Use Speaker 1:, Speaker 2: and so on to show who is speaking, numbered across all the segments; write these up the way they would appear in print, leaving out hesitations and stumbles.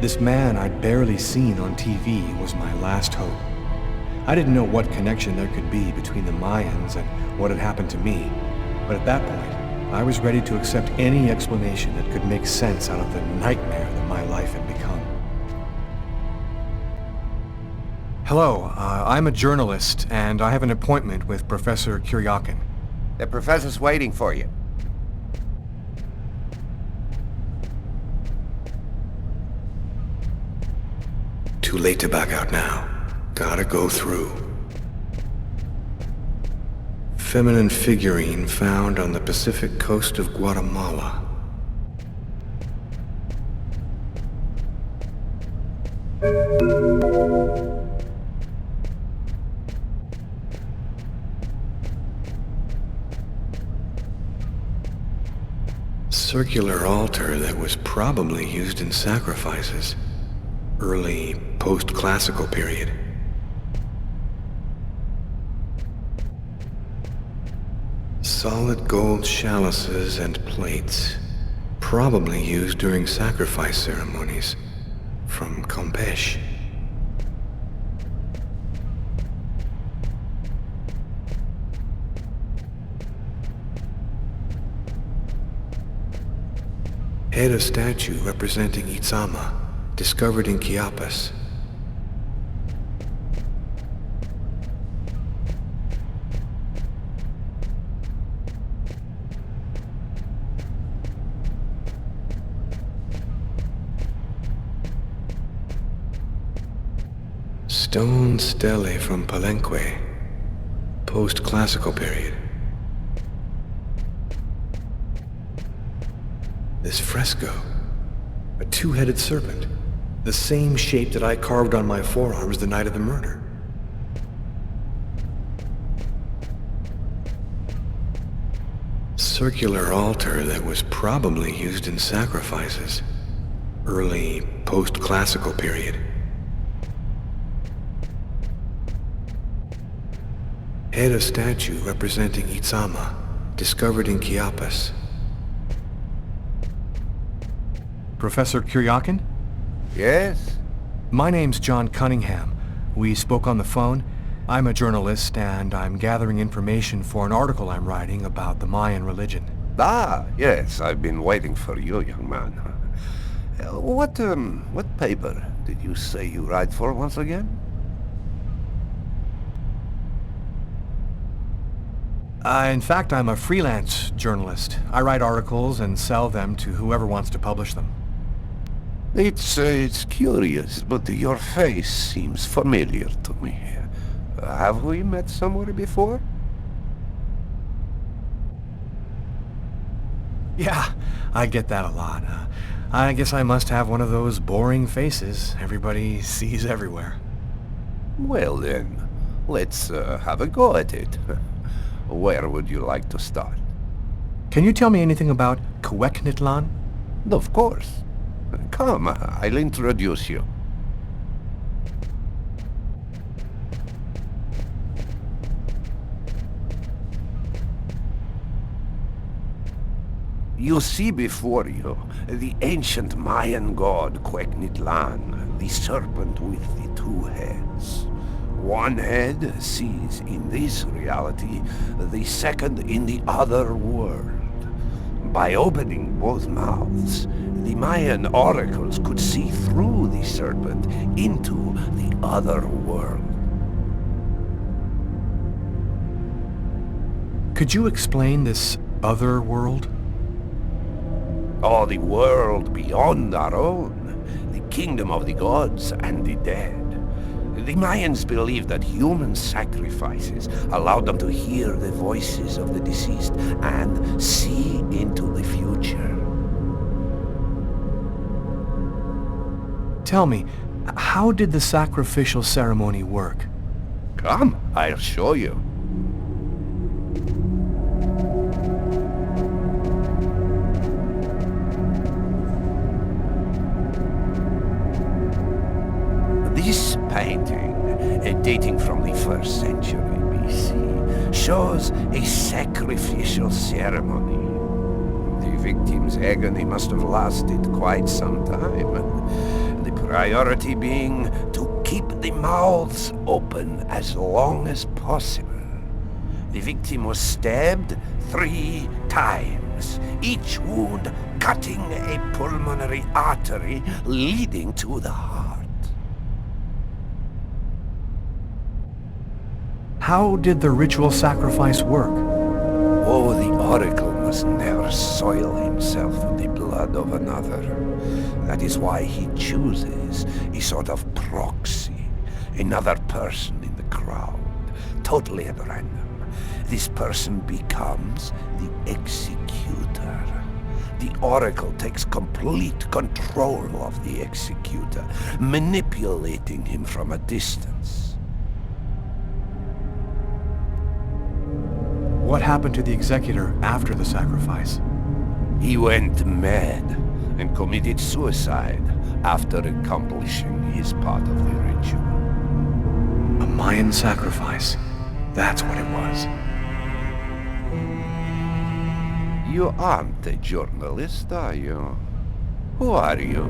Speaker 1: This man I'd barely seen on TV was my last hope. I didn't know what connection there could be between the Mayans and what had happened to me, but at that point, I was ready to accept any explanation that could make sense out of the nightmare that my life had become. Hello, I'm a journalist, and I have an appointment with Professor Kuryakin.
Speaker 2: The professor's waiting for you.
Speaker 1: Too late to back out now. Gotta go through. Feminine figurine found on the Pacific coast of Guatemala. Circular altar that was probably used in sacrifices. Early post-classical period. Solid gold chalices and plates, probably used during sacrifice ceremonies, from Campeche. Head of statue representing Itzama, discovered in Chiapas. Stone stele from Palenque, post-classical period. This fresco, a two-headed serpent, the same shape that I carved on my forearms the night of the murder. Circular altar that was probably used in sacrifices, early post-classical period. Head of statue representing Itzama, discovered in Chiapas. Professor Kuryakin?
Speaker 2: Yes?
Speaker 1: My name's John Cunningham. We spoke on the phone. I'm a journalist, and I'm gathering information for an article I'm writing about the Mayan religion.
Speaker 2: Ah, yes, I've been waiting for you, young man. What paper did you say you write for once again?
Speaker 1: In fact, I'm a freelance journalist. I write articles and sell them to whoever wants to publish them.
Speaker 2: It's curious, but your face seems familiar to me. Have we met somewhere before?
Speaker 1: Yeah, I get that a lot. I guess I must have one of those boring faces everybody sees everywhere.
Speaker 2: Well then, let's have a go at it. Where would you like to start?
Speaker 1: Can you tell me anything about Cuecnitlan?
Speaker 2: Of course. Come, I'll introduce you. You see before you the ancient Mayan god Cuecnitlan, the serpent with the two heads. One head sees in this reality, the second in the other world. By opening both mouths, the Mayan oracles could see through the serpent into the other world.
Speaker 1: Could you explain this other world?
Speaker 2: Oh, the world beyond our own, the kingdom of the gods and the dead. The Mayans believed that human sacrifices allowed them to hear the voices of the deceased and see into the future.
Speaker 1: Tell me, how did the sacrificial ceremony work?
Speaker 2: Come, I'll show you. This painting, dating from the 1st century BC, shows a sacrificial ceremony. The victim's agony must have lasted quite some time. The Priority being to keep the mouths open as long as possible. The victim was stabbed 3 times, each wound cutting a pulmonary artery leading to the heart.
Speaker 1: How did the ritual sacrifice work?
Speaker 2: Oh, the Oracle must never soil himself with the blood of another. That is why he chooses a sort of proxy, another person in the crowd, totally at random. This person becomes the executor. The Oracle takes complete control of the executor, manipulating him from a distance.
Speaker 1: What happened to the executor after the sacrifice?
Speaker 2: He went mad and committed suicide after accomplishing his part of the ritual.
Speaker 1: A Mayan sacrifice. That's what it was.
Speaker 2: You aren't a journalist, are you? Who are you?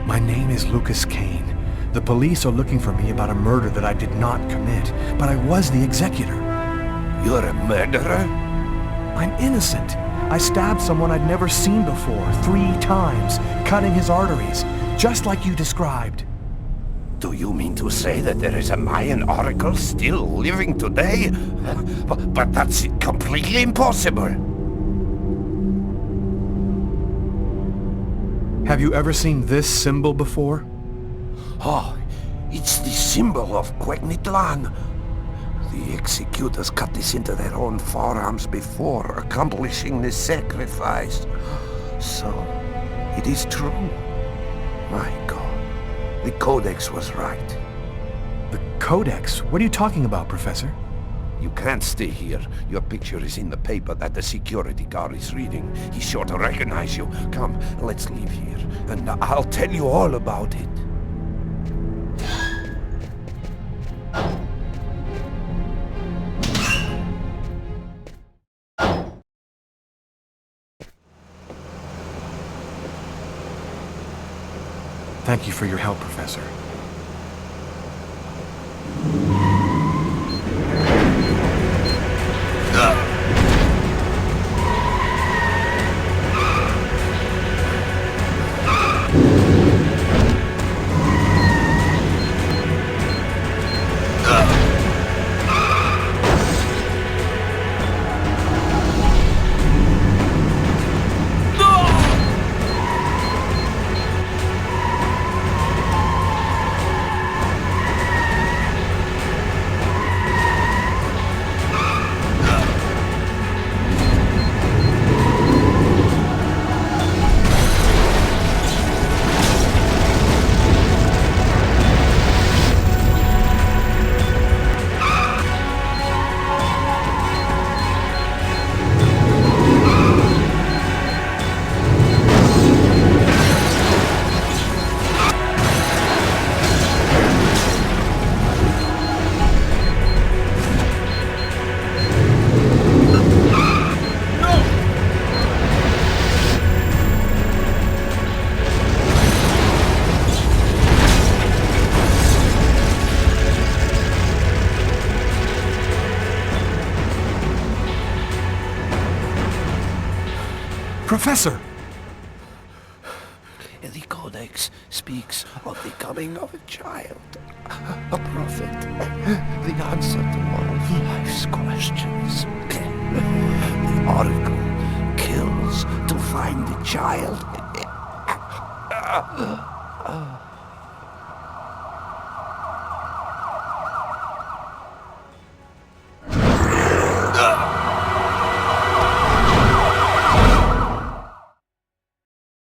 Speaker 1: My name is Lucas Kane. The police are looking for me about a murder that I did not commit, but I was the executor.
Speaker 2: You're a murderer?
Speaker 1: I'm innocent. I stabbed someone I'd never seen before 3 times, cutting his arteries, just like you described.
Speaker 2: Do you mean to say that there is a Mayan oracle still living today? But that's completely impossible.
Speaker 1: Have you ever seen this symbol before?
Speaker 2: Oh, it's the symbol of Quegnitlan. The executors cut this into their own forearms before accomplishing the sacrifice. So, it is true. My God, the Codex was right.
Speaker 1: The Codex? What are you talking about, Professor?
Speaker 2: You can't stay here. Your picture is in the paper that the security guard is reading. He's sure to recognize you. Come, let's leave here, and I'll tell you all about it.
Speaker 1: Thank you for your help, Professor. Professor!
Speaker 2: The Codex speaks of the coming of a child, a prophet, the answer to all of life's questions. The Oracle kills to find the child.